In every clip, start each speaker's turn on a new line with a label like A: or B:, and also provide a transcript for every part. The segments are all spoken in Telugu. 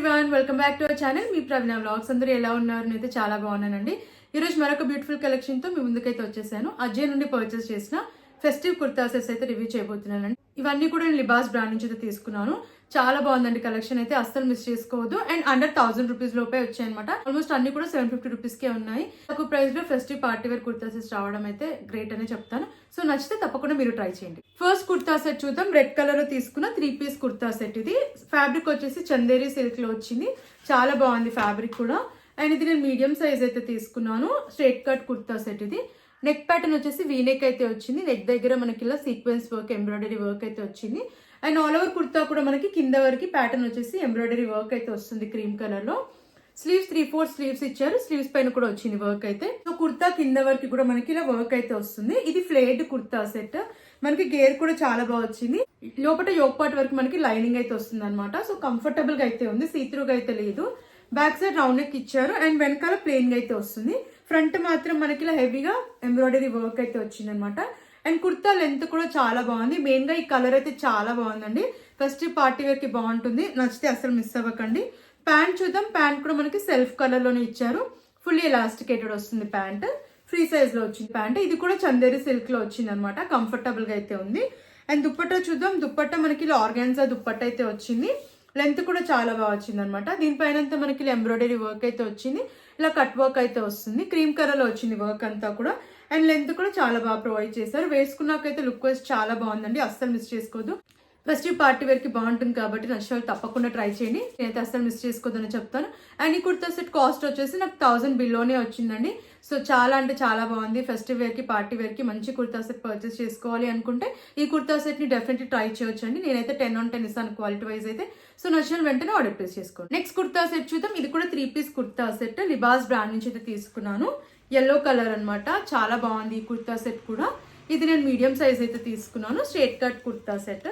A: Everyone, welcome back to our channel. Me Praveena vlogs. అందరూ ఎలా ఉన్నారు? నేనైతే చాలా బాగున్నానండి. ఈరోజు మరొక బ్యూటిఫుల్ కలెక్షన్ తో మీ ముందుకైతే వచ్చేసాను. అజయ్ నుండి పర్చేస్ చేసిన ఫెస్టివ్ కుర్తా సెట్స్ అయితే రివ్యూ చేయబోతున్నానండి. ఇవన్నీ కూడా నేను లిబాస్ బ్రాండ్ నుంచి అయితే తీసుకున్నాను. చాలా బాగుందండి కలెక్షన్ అయితే, అస్సలు మిస్ చేసుకోవద్దు. అండ్ అండర్ 1000 రూపీస్ లోపే వచ్చాయి అనమాట. ఆల్మోస్ట్ అన్ని కూడా 750 రూపీస్ కే ఉన్నాయి. తక్కువ ప్రైస్ లో festive party wear kurta sets రావడం అయితే గ్రేట్ అనే చెప్తాను. సో నచ్చితే తప్పకుండా మీరు ట్రై చేయండి. ఫస్ట్ కుర్తా సెట్ చూద్దాం. రెడ్ కలర్ లో తీసుకున్న 3 పీస్ కుర్తా సెట్. ఇది ఫ్యాబ్రిక్ వచ్చేసి చందేరి సిల్క్ లో వచ్చింది. చాలా బాగుంది ఫ్యాబ్రిక్ కూడా. అండ్ ఇది నేను మీడియం సైజ్ అయితే తీసుకున్నాను. Straight cut kurta set. ఇది నెక్ ప్యాటర్న్ వచ్చేసి వీనెక్ అయితే వచ్చింది. నెక్ దగ్గర మనకి ఇలా సీక్వెన్స్ వర్క్, ఎంబ్రాయిడరీ వర్క్ అయితే వచ్చింది. అండ్ ఆల్ ఓవర్ కుర్తా కూడా మనకి కింద వరకు ప్యాటర్న్ వచ్చేసి ఎంబ్రాయిడరీ వర్క్ అయితే వస్తుంది క్రీమ్ కలర్ లో. స్లీవ్స్ 3/4 స్లీవ్స్ ఇచ్చారు. స్లీవ్స్ పైన కూడా వచ్చింది వర్క్ అయితే. సో కుర్తా కింద వరకు కూడా మనకి ఇలా వర్క్ అయితే వస్తుంది. ఇది ఫ్లేడ్ కుర్తా సెట్. మనకి గేర్ కూడా చాలా బాగా వచ్చింది. లోపల యోక్ పార్ట్ వరకు మనకి లైనింగ్ అయితే వస్తుంది అనమాట. సో కంఫర్టబుల్ గా అయితే ఉంది, సీత్రూగా అయితే లేదు. బ్యాక్ సైడ్ రౌండ్ నెక్ ఇచ్చారు. అండ్ వెనకాల ప్లెయిన్ గా అయితే వస్తుంది. ఫ్రంట్ మాత్రం మనకి ఇలా హెవీగా ఎంబ్రాయిడరీ వర్క్ అయితే వచ్చింది అనమాట. అండ్ కుర్తా లెంత్ కూడా చాలా బాగుంది. మెయిన్ గా ఈ కలర్ అయితే చాలా బాగుందండి. ఫస్ట్ పార్టీ వేర్ కి బాగుంటుంది. నచ్చితే అసలు మిస్ అవ్వకండి. ప్యాంట్ చూద్దాం. ప్యాంట్ కూడా మనకి సెల్ఫ్ కలర్ లోనే ఇచ్చారు. ఫుల్లీ ఎలాస్టికేటెడ్ వస్తుంది ప్యాంట్. ఫ్రీ సైజ్ లో వచ్చింది ప్యాంట్. ఇది కూడా చందేరి సిల్క్ లో వచ్చింది అనమాట. కంఫర్టబుల్ గా అయితే ఉంది. అండ్ దుప్పట్టా చూద్దాం. దుప్పట్టా మనకి ఇలా ఆర్గాన్జా దుప్పట్టా అయితే వచ్చింది. లెంత్ కూడా చాలా బాగా వచ్చింది అనమాట. దీనిపైన మనకి ఇలా ఎంబ్రాయిడరీ వర్క్ అయితే వచ్చింది. ఇలా కట్ వర్క్ అయితే వస్తుంది. క్రీమ్ కలర్ లో వచ్చింది వర్క్ అంతా కూడా. అండ్ లెంత్ కూడా చాలా బాగా ప్రొవైడ్ చేశారు. వేసుకున్నాకైతే లుక్ వైజ్ చాలా బాగుందండి. అస్సలు మిస్ చేసుకోవద్దు. ఫెస్టివ్ పార్టీ వేర్ కి బాగుంటుంది కాబట్టి నచ్చిన తప్పకుండా ట్రై చేయండి. నేనైతే అస్సలు మిస్ చేసుకోవద్దని చెప్తాను. అండ్ ఈ కుర్తా సెట్ కాస్ట్ వచ్చేసి నాకు 1000 బిల్లోనే వచ్చిందండి. సో చాలా అంటే చాలా బాగుంది. ఫెస్టివ్ వేర్ కి, పార్టీ వేర్ కి మంచి కుర్తా సెట్ పర్చేస్ చేసుకోవాలి అనుకుంటే ఈ కుర్తా సెట్ ని డెఫినెట్లీ ట్రై చేయొచ్చు అండి. నేనైతే 10 on 10 ఇస్తాను క్వాలిటీ వైజ్ అయితే. సో నచ్చిన వెంటనే ఆర్డర్ ప్లేస్ చేసుకోండి. నెక్స్ట్ కుర్తా సెట్ చూద్దాం. ఇది కూడా 3 piece kurta set. Libas brand నుంచి అయితే తీసుకున్నాను. ఎల్లో కలర్ అనమాట. చాలా బాగుంది ఈ కుర్తా సెట్ కూడా. ఇది నేను మీడియం సైజ్ అయితే తీసుకున్నాను. Straight cut kurta set.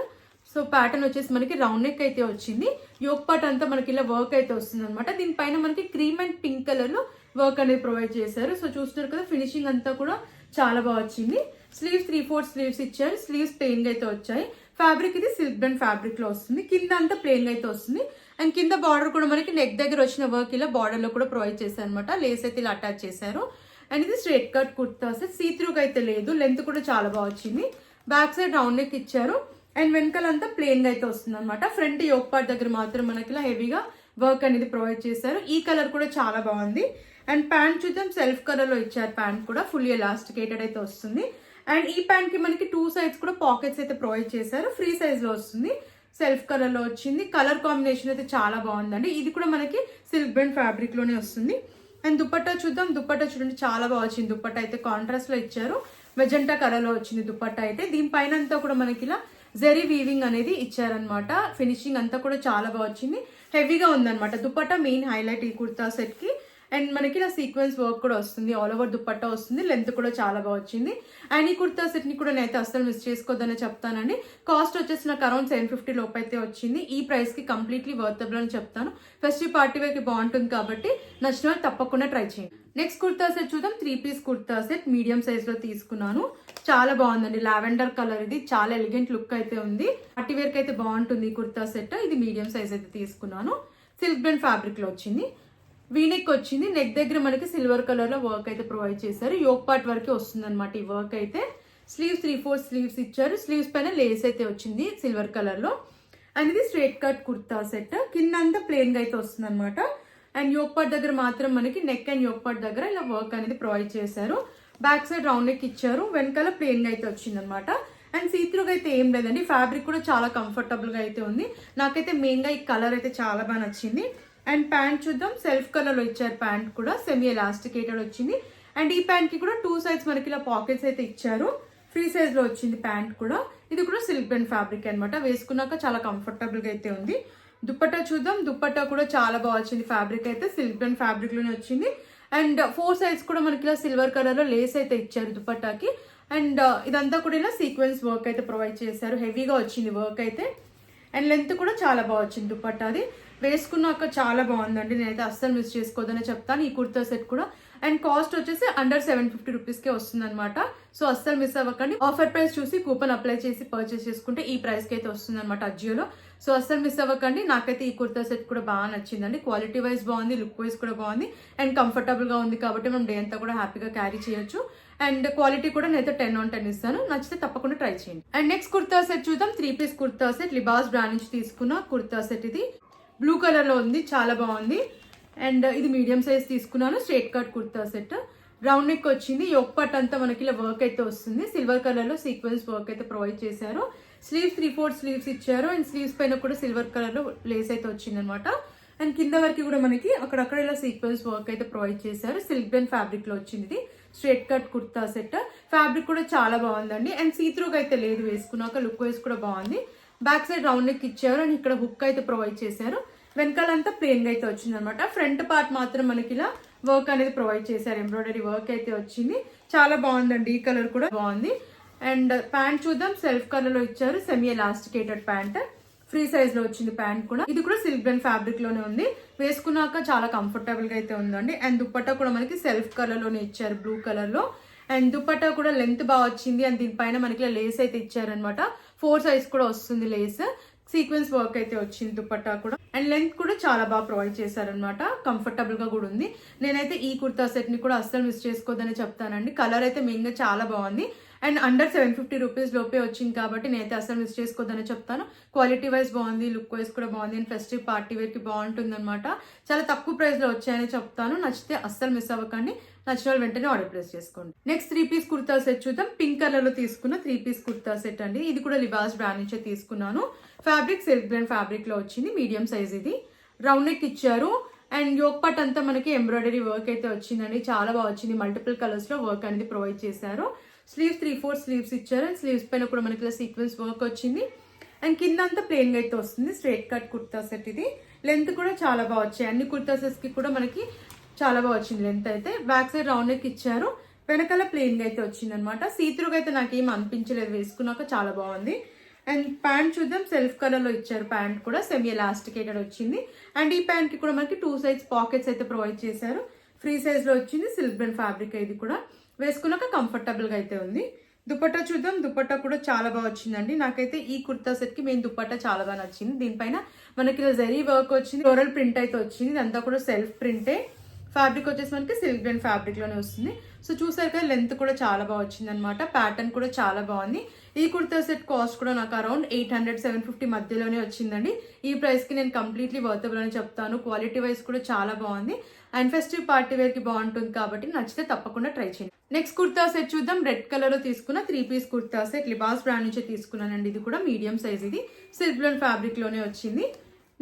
A: So pattern వచ్చేసి మనకి రౌండ్ నెక్ అయితే వచ్చింది. యోక్ పార్ట్ అంతా మనకి ఇలా వర్క్ అయితే వస్తుంది అనమాట. దీనిపైన మనకి క్రీమ్ అండ్ పింక్ కలర్ లో వర్క్ అనేది ప్రొవైడ్ చేశారు. సో చూస్తున్నారు కదా, ఫినిషింగ్ అంతా కూడా చాలా బాగా వచ్చింది. స్లీవ్స్ 3/4 స్లీవ్స్ ఇచ్చారు. స్లీవ్స్ ప్లెయిన్ గా అయితే వచ్చాయి. ఫ్యాబ్రిక్ ఇది సిల్క్ బ్రాండ్ ఫ్యాబ్రిక్ లో వస్తుంది. కింద అంతా ప్లెయిన్ గా అయితే వస్తుంది. అండ్ కింద బార్డర్ కూడా మనకి నెక్ దగ్గర వచ్చిన వర్క్ ఇలా బార్డర్ లో కూడా ప్రొవైడ్ చేశారు అనమాట. లేస్ అయితే ఇలా అటాచ్ చేశారు. అండ్ ఇది స్ట్రైట్ కట్ కుర్తా సెట్. సీత్రూగా అయితే లేదు. లెంత్ కూడా చాలా బాగా వచ్చింది. బ్యాక్ సైడ్ రౌండ్ నెక్ ఇచ్చారు. అండ్ వెనకాలంతా ప్లెయిన్ గా అయితే వస్తుంది అనమాట. ఫ్రంట్ యోక్ పార్ట్ దగ్గర మాత్రం మనకి ఇలా హెవీగా వర్క్ అనేది ప్రొవైడ్ చేశారు. ఈ కలర్ కూడా చాలా బాగుంది. అండ్ ప్యాంట్ చూద్దాం. సెల్ఫ్ కలర్ లో ఇచ్చారు. ప్యాంట్ కూడా ఫుల్లీ ఎలాస్టికేటెడ్ అయితే వస్తుంది. అండ్ ఈ ప్యాంట్ కి మనకి 2 సైడ్స్ కూడా పాకెట్స్ అయితే ప్రొవైడ్ చేశారు. ఫ్రీ సైజ్ లో వస్తుంది. సెల్ఫ్ కలర్ లో వచ్చింది. కలర్ కాంబినేషన్ అయితే చాలా బాగుందండి. ఇది కూడా మనకి సిల్క్ బ్రాండ్ ఫ్యాబ్రిక్ లోనే వస్తుంది. అండ్ దుపట్టా చూద్దాం. దుపట్టా చూడండి, చాలా బాగా వచ్చింది. దుపట్టా అయితే కాంట్రాస్ట్ లో ఇచ్చారు. మెజెంటా కలర్ లో వచ్చింది దుపట్టా అయితే. దీనిపైన అంతా కూడా మనకి ఇలా జెరీ వీవింగ్ అనేది ఇచ్చారనమాట. ఫినిషింగ్ అంతా కూడా చాలా బాగా వచ్చింది. హెవీగా ఉందన్నమాట. దుపట్టా మెయిన్ హైలైట్ ఈ కుర్తా సెట్ కి. అండ్ మనకి ఇలా సీక్వెన్స్ వర్క్ కూడా వస్తుంది. ఆల్ ఓవర్ దుపట్టా వస్తుంది. లెంత్ కూడా చాలా బాగా వచ్చింది. అండ్ ఈ కుర్తా సెట్ ని కూడా నేనైతే అస్సలు మిస్ చేసుకోవద్దని చెప్తానండి. కాస్ట్ వచ్చేసి నాకు అరౌండ్ 750 లోపు అయితే వచ్చింది. ఈ ప్రైస్ కి కంప్లీట్లీ వర్తబుల్ అని చెప్తాను. ఫెస్టివ్ పార్టీ వేర్ కి బాగుంటుంది కాబట్టి నచ్చిన వాళ్ళు తప్పకుండా ట్రై చేయండి. నెక్స్ట్ కుర్తా సెట్ చూద్దాం. 3 piece kurta set. Medium size లో తీసుకున్నాను. చాలా బాగుందండి. Lavender colour. ఇది చాలా ఎలిగెంట్ లుక్ అయితే ఉంది. పార్టీ వేర్ కి అయితే బాగుంటుంది ఈ కుర్తా సెట్. ఇది మీడియం సైజ్ అయితే తీసుకున్నాను. సిల్క్ బ్రాండ్ ఫ్యాబ్రిక్ లో వచ్చింది. వీనెక్ వచ్చింది. నెక్ దగ్గర మనకి సిల్వర్ కలర్ లో వర్క్ అయితే ప్రొవైడ్ చేశారు. యోక్ పార్ట్ వరకు వస్తుంది అనమాట ఈ వర్క్ అయితే. స్లీవ్స్ 3/4 స్లీవ్స్ ఇచ్చారు. స్లీవ్స్ పైన లేస్ అయితే వచ్చింది సిల్వర్ కలర్ లో. అండ్ ఇది స్ట్రైట్ కట్ కుర్తా సెట్. కింద అంతా ప్లెయిన్ గా అయితే వస్తుంది అనమాట. అండ్ యోక్ పార్ట్ దగ్గర మాత్రం మనకి నెక్ అండ్ యోక్ పార్ట్ దగ్గర ఇలా వర్క్ అనేది ప్రొవైడ్ చేశారు. బ్యాక్ సైడ్ రౌండ్ నెక్ ఇచ్చారు. వెనకాల ప్లెయిన్ గా అయితే వచ్చింది అనమాట. అండ్ సీత్రూగా అయితే ఏం లేదండి. ఫ్యాబ్రిక్ కూడా చాలా కంఫర్టబుల్ గా అయితే ఉంది. నాకైతే మెయిన్ గా ఈ కలర్ అయితే చాలా బాగా నచ్చింది. అండ్ ప్యాంట్ చూద్దాం. సెల్ఫ్ కలర్ లో ఇచ్చారు. ప్యాంట్ కూడా సెమీ ఎలాస్టికేటెడ్ వచ్చింది. అండ్ ఈ ప్యాంట్ కి కూడా 2 సైడ్స్ మనకి ఇలా పాకెట్స్ అయితే ఇచ్చారు. ఫ్రీ సైజ్ లో వచ్చింది ప్యాంట్ కూడా. ఇది కూడా సిల్క్ బ్రాండ్ ఫ్యాబ్రిక్ అనమాట. వేసుకున్నాక చాలా కంఫర్టబుల్ గా అయితే ఉంది. దుపట్టా చూద్దాం. దుపట్టా కూడా చాలా బాగా వచ్చింది. ఫ్యాబ్రిక్ అయితే సిల్క్ బ్రాండ్ ఫ్యాబ్రిక్ లోనే వచ్చింది. అండ్ 4 సైడ్స్ కూడా మనకి ఇలా సిల్వర్ కలర్ లో లేస్ అయితే ఇచ్చారు దుపట్టాకి. అండ్ ఇదంతా కూడా ఇలా సీక్వెన్స్ వర్క్ అయితే ప్రొవైడ్ చేశారు. హెవీగా వచ్చింది వర్క్ అయితే. అండ్ లెంత్ కూడా చాలా బాగా వచ్చింది దుపట్టాది. వేసుకున్నాక చాలా బాగుందండి. నేనైతే అస్సలు మిస్ చేసుకోవద్దని చెప్తాను ఈ కుర్తా సెట్ కూడా. అండ్ కాస్ట్ వచ్చేసి అండర్ 750 రూపీస్ కే వస్తుంది అనమాట. సో అస్సలు మిస్ అవ్వకండి. ఆఫర్ ప్రైస్ చూసి కూపన్ అప్లై చేసి పర్చేస్ చేసుకుంటే ఈ ప్రైస్ కి అయితే వస్తుంది అనమాట అజియోలో. సో అస్సలు మిస్ అవ్వకండి. నాకైతే ఈ కుర్తా సెట్ కూడా బాగా నచ్చిందండి. క్వాలిటీ వైజ్ బాగుంది, లుక్ వైజ్ కూడా బాగుంది అండ్ కంఫర్టబుల్గా ఉంది కాబట్టి మనం డే అంతా కూడా హ్యాపీగా క్యారీ చేయొచ్చు. అండ్ క్వాలిటీ కూడా నేనైతే 10/10 ఇస్తాను. నచ్చితే తప్పకుండా ట్రై చేయండి. అండ్ నెక్స్ట్ కుర్తా సెట్ చూద్దాం. 3 piece kurta set, Libas brand నుంచి తీసుకున్న కుర్తా సెట్. ఇది బ్లూ కలర్ లో ఉంది, చాలా బాగుంది. అండ్ ఇది మీడియం సైజ్ తీసుకున్నాను. Straight cut kurta set, round neck వచ్చింది. యోక్ పార్ట్ అంతా మనకి ఇలా వర్క్ అయితే వస్తుంది. సిల్వర్ కలర్ లో సీక్వెన్స్ వర్క్ అయితే ప్రొవైడ్ చేశారు. స్లీవ్స్ 3/4 స్లీవ్స్ ఇచ్చారు అండ్ స్లీవ్స్ పైన కూడా సిల్వర్ కలర్ లో లేస్ అయితే వచ్చింది అనమాట. అండ్ కింద వరకు కూడా మనకి అక్కడక్కడ ఇలా సీక్వెన్స్ వర్క్ అయితే ప్రొవైడ్ చేశారు. సిల్క్ బ్లెండ్ ఫ్యాబ్రిక్ లో వచ్చింది. ఇది straight cut kurta set. Fabric కూడా చాలా బాగుందండి అండ్ సీత్రూగా అయితే లేదు, వేసుకున్నాక లుక్ వైజ్ కూడా బాగుంది. బ్యాక్ సైడ్ రౌండ్ నెక్ ఇచ్చారు అండ్ ఇక్కడ హుక్ అయితే ప్రొవైడ్ చేశారు. వెనకాలంతా ప్లెయిన్ గా అయితే వచ్చింది అనమాట. ఫ్రంట్ పార్ట్ మాత్రం మనకి ఇలా వర్క్ అనేది ప్రొవైడ్ చేశారు. ఎంబ్రాయిడరీ వర్క్ అయితే వచ్చింది, చాలా బాగుందండి. ఈ కలర్ కూడా బాగుంది. అండ్ ప్యాంట్ చూద్దాం. సెల్ఫ్ కలర్ లో ఇచ్చారు. Semi elasticated pant, free size లో వచ్చింది ప్యాంట్ కూడా. ఇది కూడా సిల్క్ బ్లెండ్ ఫ్యాబ్రిక్ లోనే ఉంది, వేసుకున్నాక చాలా కంఫర్టబుల్ గా అయితే ఉందండి. అండ్ దుపట్టా కూడా మనకి సెల్ఫ్ కలర్ లోనే ఇచ్చారు, బ్లూ కలర్ లో. అండ్ దుపట్టా కూడా లెంత్ బాగా వచ్చింది అండ్ దీనిపైన మనకి లేస్ అయితే ఇచ్చారనమాట. 4 సైజ్ కూడా వస్తుంది లేస్. సీక్వెన్స్ వర్క్ అయితే వచ్చింది దుపట్టా కూడా. అండ్ లెంత్ కూడా చాలా బాగా ప్రొవైడ్ చేశారనమాట. కంఫర్టబుల్ గా కూడా ఉంది. నేనైతే ఈ కుర్తా సెట్ ని కూడా అస్సలు మిస్ చేసుకోవద్దని చెప్తానండి. కలర్ అయితే మెయిన్ గా చాలా బాగుంది అండ్ అండర్ 750 రూపీస్ లోపే వచ్చింది కాబట్టి నేనైతే అసలు మిస్ చేసుకోవద్దని చెప్తాను. క్వాలిటీ వైజ్ బాగుంది, లుక్ వైజ్ కూడా బాగుంది అండ్ ఫెస్టివ్ పార్టీ వేర్ కి బాగుంటుంది అనమాట. చాలా తక్కువ ప్రైస్ లో వచ్చాయని చెప్తాను. నచ్చితే అస్సలు మిస్ అవ్వకండి. నచ్చిన వాళ్ళు వెంటనే ఆర్డర్ ప్లేస్ చేసుకోండి. నెక్స్ట్ 3 పీస్ కుర్తా సెట్ చూద్దాం. పింక్ కలర్ లో తీసుకున్న 3 పీస్ కుర్తా సెట్ అండి. ఇది కూడా లిబాస్ బ్రాండ్ నుంచే తీసుకున్నాను. ఫ్యాబ్రిక్ సిల్క్ బ్లెండ్ ఫ్యాబ్రిక్ లో వచ్చింది, మీడియం సైజ్. ఇది రౌండ్ నెక్ ఇచ్చారు అండ్ యోక్ పార్ట్ అంతా మనకి ఎంబ్రాయిడరీ వర్క్ అయితే వచ్చిందండి, చాలా బాగా వచ్చింది. మల్టిపుల్ కలర్స్ లో వర్క్ అనేది ప్రొవైడ్ చేశారు. స్లీవ్స్ 3/4 స్లీవ్స్ ఇచ్చారు అండ్ స్లీవ్స్ పైన కూడా మనకి ఇలా సీక్వెన్స్ వర్క్ వచ్చింది. అండ్ కింద అంతా ప్లెయిన్ గా అయితే వస్తుంది. Straight cut kurta set. ఇది లెంత్ కూడా చాలా బాగా వచ్చాయి. అన్ని కుర్తా సెట్స్ కి కూడా మనకి చాలా బాగా వచ్చింది లెంత్ అయితే. బ్యాక్ సైడ్ రౌండ్ నెక్ ఇచ్చారు, వెనకాల ప్లెయిన్ గా అయితే వచ్చింది అనమాట. సీత్రూగా అయితే నాకేం అనిపించలేదు, వేసుకున్నాక చాలా బాగుంది. అండ్ ప్యాంట్ చూద్దాం. సెల్ఫ్ కలర్ లో ఇచ్చారు. ప్యాంట్ కూడా సెమీ ఎలాస్టికేటెడ్ వచ్చింది అండ్ ఈ ప్యాంట్ కి కూడా మనకి 2 సైజ్ పాకెట్స్ అయితే ప్రొవైడ్ చేశారు. ఫ్రీ సైజ్ లో వచ్చింది. Silk blend fabric. ఇది కూడా వేసుకున్నాక కంఫర్టబుల్ గా అయితే ఉంది. దుపట్టా చూద్దాం. దుపట్టా కూడా చాలా బాగా వచ్చిందండి. నాకైతే ఈ కుర్తా సెట్ కి మెయిన్ దుపట్టా చాలా బాగా నచ్చింది. దీనిపైన మనకి జరీ వర్క్ వచ్చింది, ఫ్లోరల్ ప్రింట్ అయితే వచ్చింది. ఇదంతా కూడా సెల్ఫ్ ప్రింటే. ఫ్యాబ్రిక్ వచ్చేసి మనకి సిల్క్ బ్లెండ్ ఫ్యాబ్రిక్ లోనే వస్తుంది. సో చూసారు కదా, లెంత్ కూడా చాలా బాగా వచ్చింది అనమాట. ప్యాటర్న్ కూడా చాలా బాగుంది. ఈ కుర్తా సెట్ కాస్ట్ కూడా నాకు అరౌండ్ 800-750 మధ్యలోనే వచ్చిందండి. ఈ ప్రైస్ కి నేను కంప్లీట్లీ వర్తబుల్ అని చెప్తాను. క్వాలిటీ వైజ్ కూడా చాలా బాగుంది అండ్ ఫెస్టివ్ పార్టీ వేర్ కి బాగుంటుంది కాబట్టి నచ్చితే తప్పకుండా ట్రై చేయండి. నెక్స్ట్ కుర్తా సెట్ చూద్దాం. రెడ్ కలర్ లో తీసుకున్న 3 piece kurta set, Libas brand నుంచి తీసుకున్నానండి. ఇది కూడా మీడియం సైజ్. ఇది సిల్క్ బ్లెండ్ ఫ్యాబ్రిక్ లోనే వచ్చింది.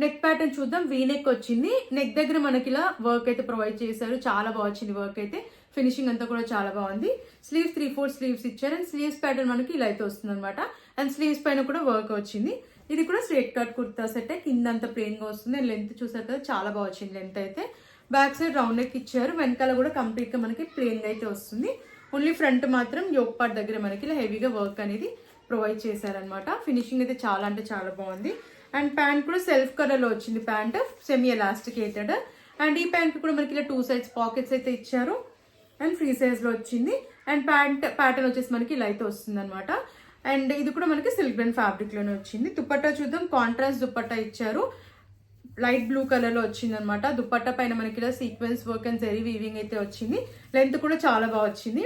A: నెక్ ప్యాటర్న్ చూద్దాం. వీ నెక్ వచ్చింది. నెక్ దగ్గర మనకి ఇలా వర్క్ అయితే ప్రొవైడ్ చేశారు, చాలా బాగా వచ్చింది వర్క్ అయితే. ఫినిషింగ్ అంతా కూడా చాలా బాగుంది. స్లీవ్స్ 3/4 స్లీవ్స్ ఇచ్చారు అండ్ స్లీవ్స్ ప్యాటర్న్ మనకి ఇలా అయితే వస్తుంది అనమాట. అండ్ స్లీవ్స్ పైన కూడా వర్క్ వచ్చింది. ఇది కూడా స్ట్రైట్ కట్ కుర్తా సెట్. కింద అంతా ప్లెయిన్ గా వస్తుంది. లెంత్ చూసారు కదా, చాలా బాగా వచ్చింది లెంత్ అయితే. బ్యాక్ సైడ్ రౌండ్ నెక్ ఇచ్చారు. వెనకాల కూడా కంప్లీట్ గా మనకి ప్లెయిన్ గా అయితే వస్తుంది. ఓన్లీ ఫ్రంట్ మాత్రం యోక్ పార్ట్ దగ్గర మనకి ఇలా హెవీగా వర్క్ అనేది ప్రొవైడ్ చేశారనమాట. ఫినిషింగ్ అయితే చాలా అంటే చాలా బాగుంది. అండ్ ప్యాంట్ కూడా సెల్ఫ్ కలర్ లో వచ్చింది. ప్యాంట్ సెమీ ఎలాస్టికేటెడ్ అండ్ ఈ ప్యాంట్ కూడా మనకి ఇలా 2 సైజ్ పాకెట్స్ అయితే ఇచ్చారు అండ్ ఫ్రీ సైజ్ లో వచ్చింది. అండ్ ప్యాంట్ ప్యాటర్న్ వచ్చేసి మనకి ఇలా అయితే వస్తుంది అనమాట. అండ్ ఇది కూడా మనకి సిల్క్ బ్లెండ్ ఫ్యాబ్రిక్ లోనే వచ్చింది. దుపట్టా చూద్దాం. కాంట్రాస్ట్ దుపట్టా ఇచ్చారు, లైట్ బ్లూ కలర్ లో వచ్చింది అనమాట. దుపట్టా పైన మనకి ఇలా sequence work and zari weaving అయితే వచ్చింది. లెంత్ కూడా చాలా బాగా వచ్చింది,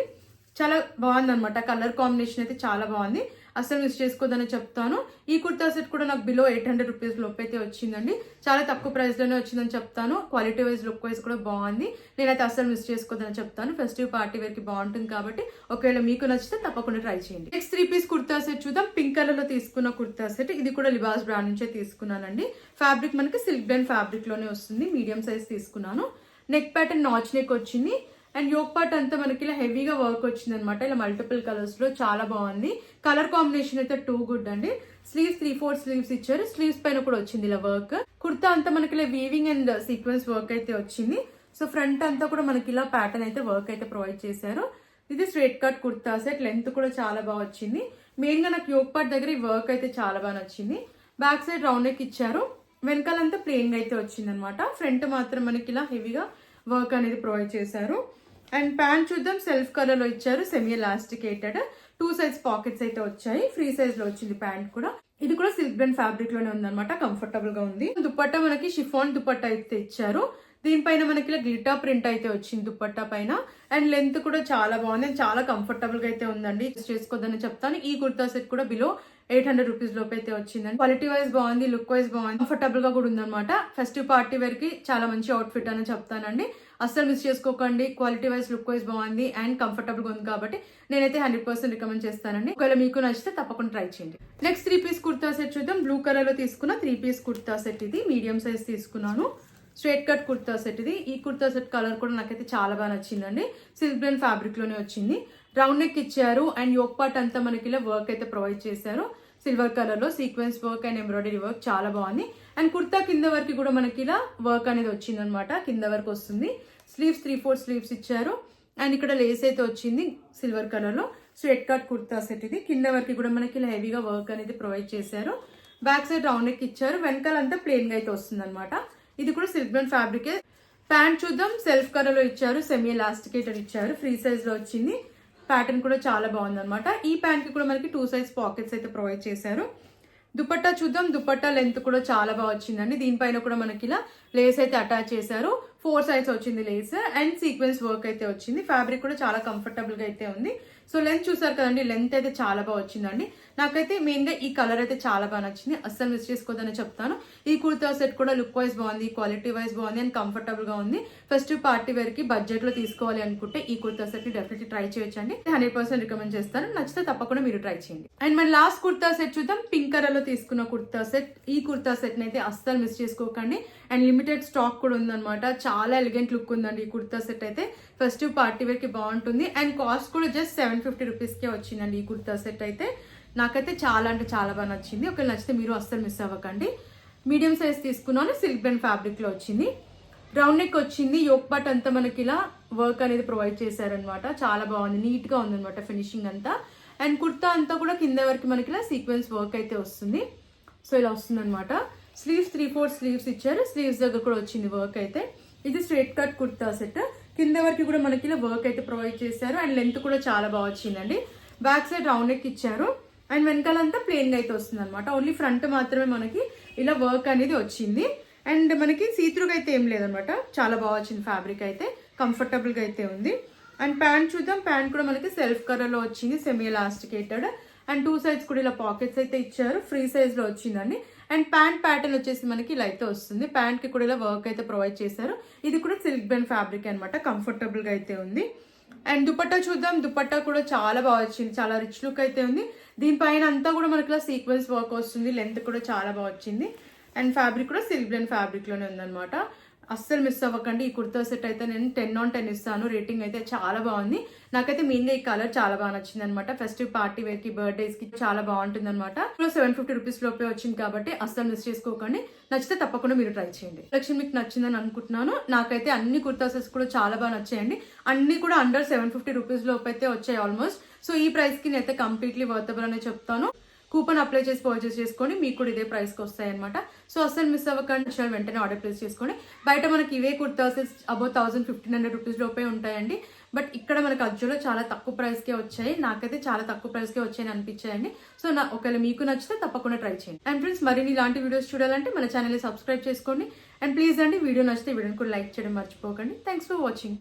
A: చాలా బాగుంది అనమాట. కలర్ కాంబినేషన్ అయితే చాలా బాగుంది. అసలు మిస్ చేసుకోవద్దని చెప్తాను. ఈ కుర్తా సెట్ కూడా నాకు బిలో 800 రూపీస్ లోపు అయితే వచ్చిందండి. చాలా తక్కువ ప్రైస్ లోనే వచ్చిందని చెప్తాను. క్వాలిటీ వైజ్ లుక్ వైజ్ కూడా బాగుంది. నేనైతే అసలు మిస్ చేసుకోవద్దని చెప్తాను. ఫెస్టివ్ పార్టీ వేర్ కి బాగుంటుంది కాబట్టి ఒకవేళ మీకు నచ్చితే తప్పకుండా ట్రై చేయండి. నెక్స్ట్ 3 పీస్ కుర్తా సెట్ చూద్దాం. పింక్ కలర్ లో తీసుకున్న కుర్తా సెట్. ఇది కూడా లిబాస్ బ్రాండ్ నుంచే తీసుకున్నానండి. ఫ్యాబ్రిక్ మనకి సిల్క్ బ్లెండ్ ఫ్యాబ్రిక్ లోనే వస్తుంది. మీడియం సైజ్ తీసుకున్నాను. నెక్ ప్యాటర్న్ నాచ్ నెక్ వచ్చింది అండ్ యోక్ పార్ట్ అంతా మనకి ఇలా హెవీగా వర్క్ వచ్చింది అనమాట. ఇలా మల్టిపుల్ కలర్స్ లో చాలా బాగుంది. కలర్ కాంబినేషన్ అయితే టూ గుడ్ అండి. స్లీవ్స్ 3/4 స్లీవ్స్ ఇచ్చారు. స్లీవ్స్ పైన కూడా వచ్చింది ఇలా వర్క్. కుర్తా అంతా మనకి ఇలా వీవింగ్ అండ్ సీక్వెన్స్ వర్క్ అయితే వచ్చింది. సో ఫ్రంట్ అంతా కూడా మనకి ఇలా ప్యాటర్న్ అయితే వర్క్ అయితే ప్రొవైడ్ చేశారు. ఇది straight cut kurta set. Length కూడా చాలా బాగా వచ్చింది. మెయిన్ గా నాకు యోక్ పార్ట్ దగ్గర ఈ వర్క్ అయితే చాలా బాగా నచ్చింది. బ్యాక్ సైడ్ రౌండ్ నెక్ ఇచ్చారు. వెనకాలంతా ప్లెయిన్ గా అయితే వచ్చింది అనమాట. ఫ్రంట్ మాత్రం మనకి ఇలా హెవీగా వర్క్ అనేది ప్రొవైడ్ చేశారు. అండ్ ప్యాంట్ చూద్దాం. సెల్ఫ్ కలర్ లో ఇచ్చారు, సెమీ ఎలాస్టికేటెడ్. 2 సైజ్ పాకెట్స్ అయితే వచ్చాయి. ఫ్రీ సైజ్ లో వచ్చింది ప్యాంట్ కూడా. ఇది కూడా సిల్క్ బ్లెండ్ ఫ్యాబ్రిక్ లోనే ఉందన్నమాట, కంఫర్టబుల్ గా ఉంది. దుపట్టా మనకి షిఫాన్ దుపట్టా అయితే ఇచ్చారు. దీనిపైన మనకి ఇలా గ్లిటర్ ప్రింట్ అయితే వచ్చింది దుపట్టా పైన. అండ్ లెంత్ కూడా చాలా బాగుంది అండ్ చాలా కంఫర్టబుల్ గా అయితే ఉందండి. చేసుకోవద్దని చెప్తాను. ఈ కుర్తా సెట్ కూడా బిలో 800 రూపీస్ లోపు అయితే వచ్చిందండి. క్వాలిటీ వైజ్ బాగుంది, లుక్ వైజ్ బాగుంది, కంఫర్టబుల్ గా కూడా ఉందన్నమాట. ఫెస్టివ్ పార్టీ వేర్ కి చాలా మంచి అవుట్ఫిట్ అని చెప్తానండి. అస్సలు మిస్ చేసుకోకండి. క్వాలిటీ వైజ్, లుక్ వైజ్ బాగుంది అండ్ కంఫర్టబుల్ గా ఉంది కాబట్టి నేనైతే 100% రికమెండ్ చేస్తానండి. ఒకవేళ మీకు నచ్చితే తప్పకుండా ట్రై చేయండి. నెక్స్ట్ 3 పీస్ కుర్తా సెట్ చూద్దాం. బ్లూ కలర్ లో తీసుకున్న 3 పీస్ కుర్తా సెట్. ఇది మీడియం సైజ్ తీసుకున్నాను. స్ట్రైట్ కట్ కుర్తా సెట్ ఇది. ఈ కుర్తా సెట్ కలర్ కూడా నాకైతే చాలా బాగా నచ్చిందండి. సిల్క్ బ్లెండ్ ఫ్యాబ్రిక్ లోనే వచ్చింది. రౌండ్ నెక్ ఇచ్చారు అండ్ యోక్ పార్ట్ అంతా మనకి ఇలా వర్క్ అయితే ప్రొవైడ్ చేశారు. సిల్వర్ కలర్ లో sequence work and embroidery work చాలా బాగుంది. అండ్ కుర్తా కింద వరకు కూడా మనకి ఇలా వర్క్ అనేది వచ్చింది అనమాట. కింద వరకు వస్తుంది. స్లీవ్స్ 3/4 స్లీవ్స్ ఇచ్చారు అండ్ ఇక్కడ లేస్ అయితే వచ్చింది సిల్వర్ కలర్ లో. స్ట్రైట్ కట్ కుర్తా సెట్ ఇది. కింద వరకు కూడా మనకి ఇలా హెవీగా వర్క్ అనేది ప్రొవైడ్ చేశారు. బ్యాక్ సైడ్ రౌండ్ నెక్ ఇచ్చారు. వెనకాల అంతా ప్లెయిన్ గా అయితే వస్తుంది అనమాట. ఇది కూడా సిల్క్ బ్లెండ్ ఫ్యాబ్రిక్. ప్యాంట్ చూద్దాం. సెల్ఫ్ కలర్ లో ఇచ్చారు. సెమీ ఎలాస్టికేటెడ్ ఇచ్చారు. ఫ్రీ సైజ్ లో వచ్చింది. ప్యాటర్న్ కూడా చాలా బాగుంది అనమాట. ఈ ప్యాంట్ కి కూడా మనకి 2 సైజ్ పాకెట్స్ అయితే ప్రొవైడ్ చేశారు. దుపట్టా చూద్దాం. దుపట్టా లెంత్ కూడా చాలా బాగా వచ్చిందండి. దీనిపైన కూడా మనకి ఇలా లేస్ అయితే అటాచ్ చేశారు. 4 సైజ్ వచ్చింది లేస్ అండ్ సీక్వెన్స్ వర్క్ అయితే వచ్చింది. ఫ్యాబ్రిక్ కూడా చాలా కంఫర్టబుల్ గా అయితే ఉంది. సో లెంత్ చూసారు కదండి, లెంత్ అయితే చాలా బాగా వచ్చిందండి. నాకైతే మెయిన్ గా ఈ కలర్ అయితే చాలా బాగా నచ్చింది. అస్సలు మిస్ చేసుకోవద్దని చెప్తాను. ఈ కుర్తా సెట్ కూడా లుక్ వైజ్ బాగుంది, క్వాలిటీ వైజ్ బాగుంది అండ్ కంఫర్టబుల్ గా ఉంది. ఫెస్టివ్ పార్టీ వేర్ కి బడ్జెట్ లో తీసుకోవాలి అనుకుంటే ఈ కుర్తా సెట్ ని డెఫినెట్లీ ట్రై చేయొచ్చండి. 100% రికమెండ్ చేస్తాను. నచ్చితే తప్పకుండా మీరు ట్రై చేయండి. అండ్ మన లాస్ట్ కుర్తా సెట్ చూద్దాం. పింక్ కలర్ లో తీసుకున్న కుర్తా సెట్. ఈ కుర్తా సెట్ ని అయితే అస్సలు మిస్ చేసుకోకండి. అండ్ లిమిటెడ్ స్టాక్ కూడా ఉందన్నమాట. చాలా ఎలిగెంట్ లుక్ ఉందండి ఈ కుర్తా సెట్ అయితే. ఫెస్టివ్ పార్టీ వేర్ కి బాగుంటుంది అండ్ కాస్ట్ కూడా జస్ట్ 750 రూపీస్ కే వచ్చిందండి ఈ కుర్తా సెట్ అయితే. నాకైతే చాలా అంటే చాలా బాగా నచ్చింది. ఒకవేళ నచ్చితే మీరు అస్సలు మిస్ అవ్వకండి. మీడియం సైజ్ తీసుకున్నాను. సిల్క్ బ్లెండ్ ఫ్యాబ్రిక్ లో వచ్చింది. రౌండ్ నెక్ వచ్చింది. యోక్ పార్ట్ అంతా మనకి ఇలా వర్క్ అనేది ప్రొవైడ్ చేశారనమాట. చాలా బాగుంది, నీట్ గా ఉంది అనమాట ఫినిషింగ్ అంతా. అండ్ కుర్తా అంతా కూడా కింద వరకు మనకి ఇలా సీక్వెన్స్ వర్క్ అయితే వస్తుంది. సో ఇలా వస్తుంది అనమాట. స్లీవ్స్ 3/4 స్లీవ్స్ ఇచ్చారు. స్లీవ్స్ దగ్గర కూడా వచ్చింది వర్క్ అయితే. ఇది స్ట్రైట్ కట్ కుర్తా సెట్. కింద వరకు కూడా మనకి ఇలా వర్క్ అయితే ప్రొవైడ్ చేశారు అండ్ లెంత్ కూడా చాలా బాగా వచ్చిందండి. బ్యాక్ సైడ్ రౌండ్ నెక్ ఇచ్చారు అండ్ వెనకాలంతా ప్లెయిన్ గా అయితే వస్తుంది అనమాట. ఓన్లీ ఫ్రంట్ మాత్రమే మనకి ఇలా వర్క్ అనేది వచ్చింది అండ్ మనకి సీత్రూగా అయితే ఏం లేదనమాట. చాలా బాగా వచ్చింది ఫ్యాబ్రిక్ అయితే. కంఫర్టబుల్ గా అయితే ఉంది. అండ్ ప్యాంట్ చూద్దాం. ప్యాంట్ కూడా మనకి సెల్ఫ్ కలర్ లో వచ్చింది. సెమీ ఎలాస్టికేటెడ్ అండ్ 2 సైడ్స్ కూడా ఇలా పాకెట్స్ అయితే ఇచ్చారు. ఫ్రీ సైజ్ లో వచ్చిందండి. అండ్ ప్యాంట్ ప్యాటర్న్ వచ్చేసి మనకి ఇలా అయితే వస్తుంది. ప్యాంట్ కి కూడా ఇలా వర్క్ అయితే ప్రొవైడ్ చేశారు. ఇది కూడా సిల్క్ బ్లెండ్ ఫ్యాబ్రిక్ అనమాట. కంఫర్టబుల్ గా అయితే ఉంది. అండ్ దుపట్టా చూద్దాం. దుపట్టా కూడా చాలా బాగా వచ్చింది. చాలా రిచ్ లుక్ అయితే ఉంది. దీనిపైన అంతా కూడా మనకి ఇలా సీక్వెన్స్ వర్క్ వస్తుంది. లెంత్ కూడా చాలా బాగా వచ్చింది. అండ్ ఫ్యాబ్రిక్ కూడా సిల్క్ బ్లెండ్ ఫ్యాబ్రిక్ లోనే ఉందన్నమాట. అస్సలు మిస్ అవ్వకండి. ఈ కుర్తా సెట్ అయితే నేను 10/10 ఇస్తాను. రేటింగ్ అయితే చాలా బాగుంది. నాకైతే మెయిన్ గా ఈ కలర్ చాలా బాగా నచ్చింది అనమాట. ఫెస్టివ్ పార్టీ వేర్ కి, బర్త్డేస్ కి చాలా బాగుంటుంది అనమాట. 750 రూపీస్ లోపే వచ్చింది కాబట్టి అస్సలు మిస్ చేసుకోకండి. నచ్చితే తప్పకుండా మీరు ట్రై చేయండి. కలెక్షన్ మీకు నచ్చిందని అనుకుంటున్నాను. నాకైతే అన్ని కుర్తా సెట్స్ కూడా చాలా బాగా నచ్చాయండి. అన్ని కూడా అండర్ 750 రూపీస్ లోపు అయితే వచ్చాయి ఆల్మోస్ట్. సో ఈ ప్రైస్ కి నేనైతే కంప్లీట్లీ వర్తబుల్ అనే చెప్తాను. కూపన్ అప్లై చేసి పర్చేస్ చేసుకోండి. మీకు కూడా ఇదే ప్రైస్కి వస్తాయి అనమాట. సో అసలు మిస్ అవ్వకండి. వెంటనే ఆర్డర్ ప్లేస్ చేసుకోండి. బయట మనకి ఇవే కుర్తాస్ అబౌట్ 1000-1500 రూపీస్ లోపే ఉంటాయండి. బట్ ఇక్కడ మనకి అజ్జోలో చాలా తక్కువ ప్రైస్కే వచ్చాయి. నాకైతే చాలా తక్కువ ప్రైస్కే వచ్చాయని అనిపించాయండి. సో ఒకవేళ మీకు నచ్చితే తప్పకుండా ట్రై చేయండి. అండ్ ఫ్రెండ్స్, మరిన్ని ఇలాంటి వీడియోస్ చూడాలంటే మన ఛానల్ని సబ్స్క్రైబ్ చేసుకోండి. అండ్ ప్లీజ్ అండి, వీడియో నచ్చితే వీడియోని కూడా లైక్ చేయడం మర్చిపోకండి. Thanks for watching.